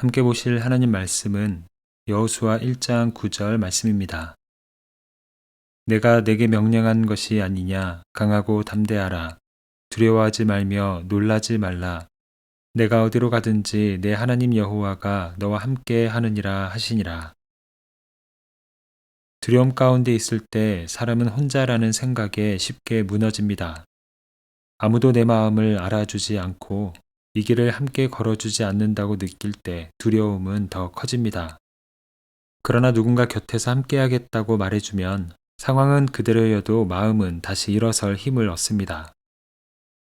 함께 보실 하나님 말씀은 여호수아 1장 9절 말씀입니다. 내가 내게 명령한 것이 아니냐. 강하고 담대하라. 두려워하지 말며 놀라지 말라. 내가 어디로 가든지 내 하나님 여호와가 너와 함께 하느니라 하시니라. 두려움 가운데 있을 때 사람은 혼자라는 생각에 쉽게 무너집니다. 아무도 내 마음을 알아주지 않고 이 길을 함께 걸어주지 않는다고 느낄 때 두려움은 더 커집니다. 그러나 누군가 곁에서 함께하겠다고 말해주면 상황은 그대로여도 마음은 다시 일어설 힘을 얻습니다.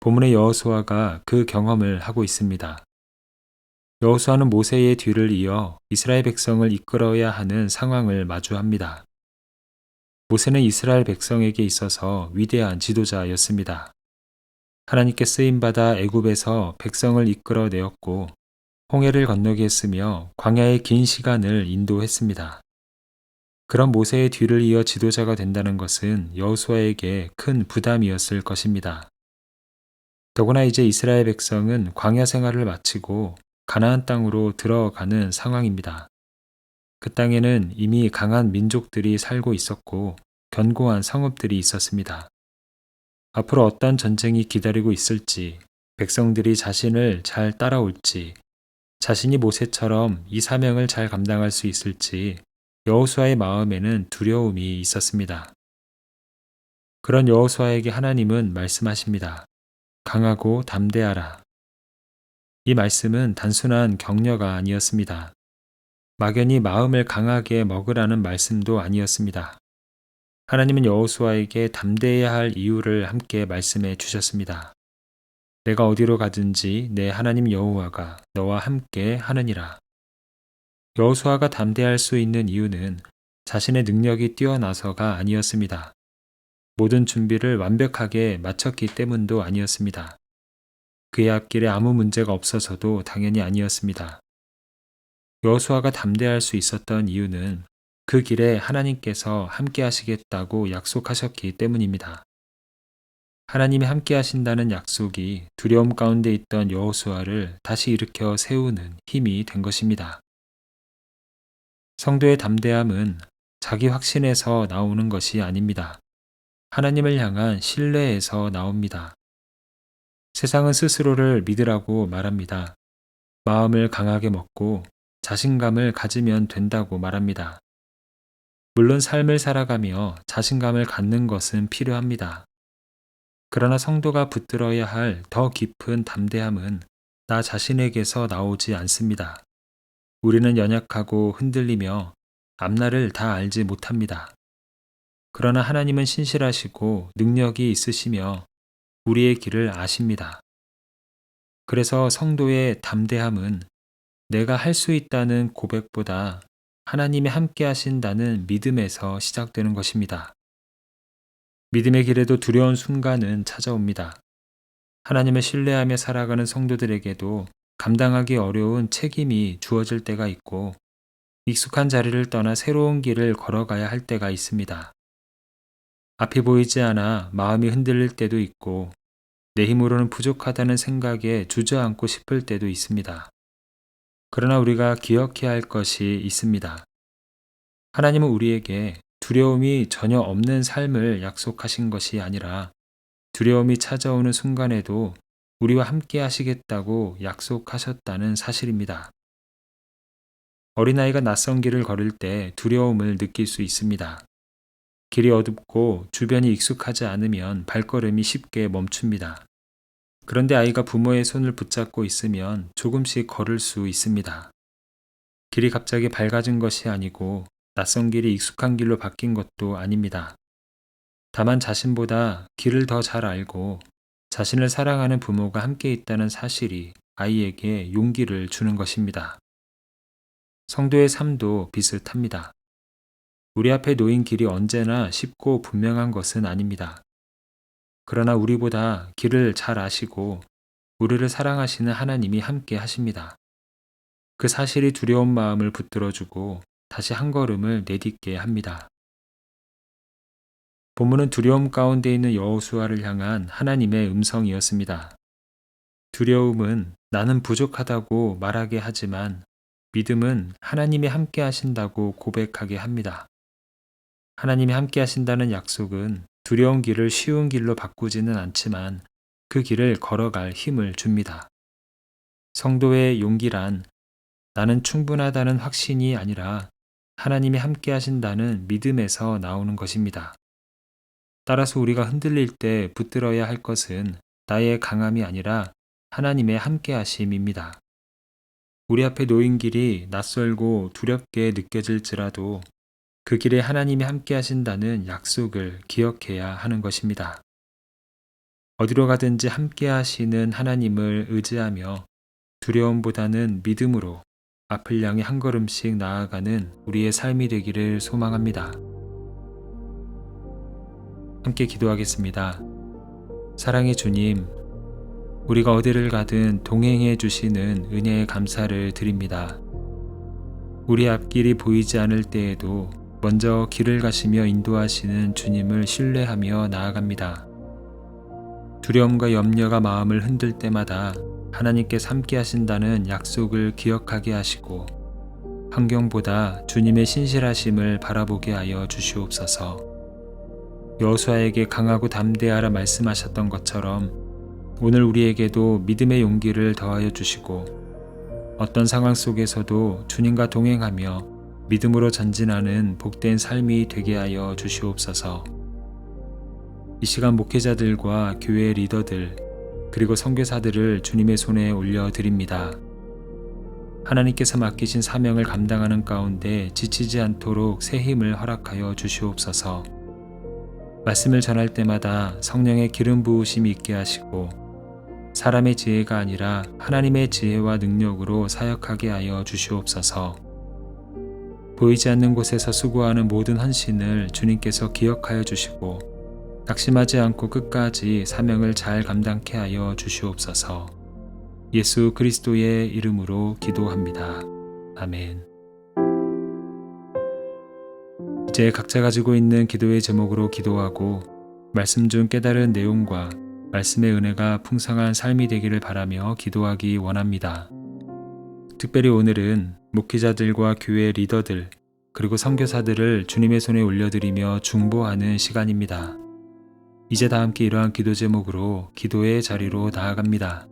본문의 여호수아가 그 경험을 하고 있습니다. 여호수아는 모세의 뒤를 이어 이스라엘 백성을 이끌어야 하는 상황을 마주합니다. 모세는 이스라엘 백성에게 있어서 위대한 지도자였습니다. 하나님께 쓰임받아 애굽에서 백성을 이끌어내었고 홍해를 건너게 했으며 광야의 긴 시간을 인도했습니다. 그런 모세의 뒤를 이어 지도자가 된다는 것은 여호수아에게 큰 부담이었을 것입니다. 더구나 이제 이스라엘 백성은 광야 생활을 마치고 가나안 땅으로 들어가는 상황입니다. 그 땅에는 이미 강한 민족들이 살고 있었고 견고한 성읍들이 있었습니다. 앞으로 어떤 전쟁이 기다리고 있을지, 백성들이 자신을 잘 따라올지, 자신이 모세처럼 이 사명을 잘 감당할 수 있을지 여호수아의 마음에는 두려움이 있었습니다. 그런 여호수아에게 하나님은 말씀하십니다. 강하고 담대하라. 이 말씀은 단순한 격려가 아니었습니다. 막연히 마음을 강하게 먹으라는 말씀도 아니었습니다. 하나님은 여호수아에게 담대해야 할 이유를 함께 말씀해 주셨습니다. 내가 어디로 가든지 내 하나님 여호와가 너와 함께 하느니라. 여호수아가 담대할 수 있는 이유는 자신의 능력이 뛰어나서가 아니었습니다. 모든 준비를 완벽하게 마쳤기 때문도 아니었습니다. 그의 앞길에 아무 문제가 없어서도 당연히 아니었습니다. 여호수아가 담대할 수 있었던 이유는 그 길에 하나님께서 함께 하시겠다고 약속하셨기 때문입니다. 하나님이 함께 하신다는 약속이 두려움 가운데 있던 여호수아를 다시 일으켜 세우는 힘이 된 것입니다. 성도의 담대함은 자기 확신에서 나오는 것이 아닙니다. 하나님을 향한 신뢰에서 나옵니다. 세상은 스스로를 믿으라고 말합니다. 마음을 강하게 먹고 자신감을 가지면 된다고 말합니다. 물론 삶을 살아가며 자신감을 갖는 것은 필요합니다. 그러나 성도가 붙들어야 할 더 깊은 담대함은 나 자신에게서 나오지 않습니다. 우리는 연약하고 흔들리며 앞날을 다 알지 못합니다. 그러나 하나님은 신실하시고 능력이 있으시며 우리의 길을 아십니다. 그래서 성도의 담대함은 내가 할 수 있다는 고백보다 하나님이 함께 하신다는 믿음에서 시작되는 것입니다. 믿음의 길에도 두려운 순간은 찾아옵니다. 하나님을 신뢰하며 살아가는 성도들에게도 감당하기 어려운 책임이 주어질 때가 있고 익숙한 자리를 떠나 새로운 길을 걸어가야 할 때가 있습니다. 앞이 보이지 않아 마음이 흔들릴 때도 있고 내 힘으로는 부족하다는 생각에 주저앉고 싶을 때도 있습니다. 그러나 우리가 기억해야 할 것이 있습니다. 하나님은 우리에게 두려움이 전혀 없는 삶을 약속하신 것이 아니라 두려움이 찾아오는 순간에도 우리와 함께 하시겠다고 약속하셨다는 사실입니다. 어린아이가 낯선 길을 걸을 때 두려움을 느낄 수 있습니다. 길이 어둡고 주변이 익숙하지 않으면 발걸음이 쉽게 멈춥니다. 그런데 아이가 부모의 손을 붙잡고 있으면 조금씩 걸을 수 있습니다. 길이 갑자기 밝아진 것이 아니고 낯선 길이 익숙한 길로 바뀐 것도 아닙니다. 다만 자신보다 길을 더 잘 알고 자신을 사랑하는 부모가 함께 있다는 사실이 아이에게 용기를 주는 것입니다. 성도의 삶도 비슷합니다. 우리 앞에 놓인 길이 언제나 쉽고 분명한 것은 아닙니다. 그러나 우리보다 길을 잘 아시고 우리를 사랑하시는 하나님이 함께 하십니다. 그 사실이 두려운 마음을 붙들어주고 다시 한 걸음을 내딛게 합니다. 본문은 두려움 가운데 있는 여호수아를 향한 하나님의 음성이었습니다. 두려움은 나는 부족하다고 말하게 하지만 믿음은 하나님이 함께 하신다고 고백하게 합니다. 하나님이 함께 하신다는 약속은 두려운 길을 쉬운 길로 바꾸지는 않지만 그 길을 걸어갈 힘을 줍니다. 성도의 용기란 나는 충분하다는 확신이 아니라 하나님이 함께 하신다는 믿음에서 나오는 것입니다. 따라서 우리가 흔들릴 때 붙들어야 할 것은 나의 강함이 아니라 하나님의 함께 하심입니다. 우리 앞에 놓인 길이 낯설고 두렵게 느껴질지라도 그 길에 하나님이 함께 하신다는 약속을 기억해야 하는 것입니다. 어디로 가든지 함께 하시는 하나님을 의지하며 두려움보다는 믿음으로 앞을 향해 한 걸음씩 나아가는 우리의 삶이 되기를 소망합니다. 함께 기도하겠습니다. 사랑의 주님, 우리가 어디를 가든 동행해 주시는 은혜에 감사를 드립니다. 우리 앞길이 보이지 않을 때에도 먼저 길을 가시며 인도하시는 주님을 신뢰하며 나아갑니다. 두려움과 염려가 마음을 흔들 때마다 하나님께서 함께 하신다는 약속을 기억하게 하시고 환경보다 주님의 신실하심을 바라보게 하여 주시옵소서. 여호수아에게 강하고 담대하라 말씀하셨던 것처럼 오늘 우리에게도 믿음의 용기를 더하여 주시고 어떤 상황 속에서도 주님과 동행하며 믿음으로 전진하는 복된 삶이 되게 하여 주시옵소서. 이 시간 목회자들과 교회 리더들 그리고 선교사들을 주님의 손에 올려드립니다. 하나님께서 맡기신 사명을 감당하는 가운데 지치지 않도록 새 힘을 허락하여 주시옵소서. 말씀을 전할 때마다 성령의 기름 부으심이 있게 하시고 사람의 지혜가 아니라 하나님의 지혜와 능력으로 사역하게 하여 주시옵소서. 보이지 않는 곳에서 수고하는 모든 헌신을 주님께서 기억하여 주시고 낙심하지 않고 끝까지 사명을 잘 감당케 하여 주시옵소서. 예수 그리스도의 이름으로 기도합니다. 아멘. 이제 각자 가지고 있는 기도의 제목으로 기도하고 말씀 중 깨달은 내용과 말씀의 은혜가 풍성한 삶이 되기를 바라며 기도하기 원합니다. 특별히 오늘은 목회자들과 교회 리더들 그리고 선교사들을 주님의 손에 올려드리며 중보하는 시간입니다. 이제 다 함께 이러한 기도 제목으로 기도의 자리로 나아갑니다.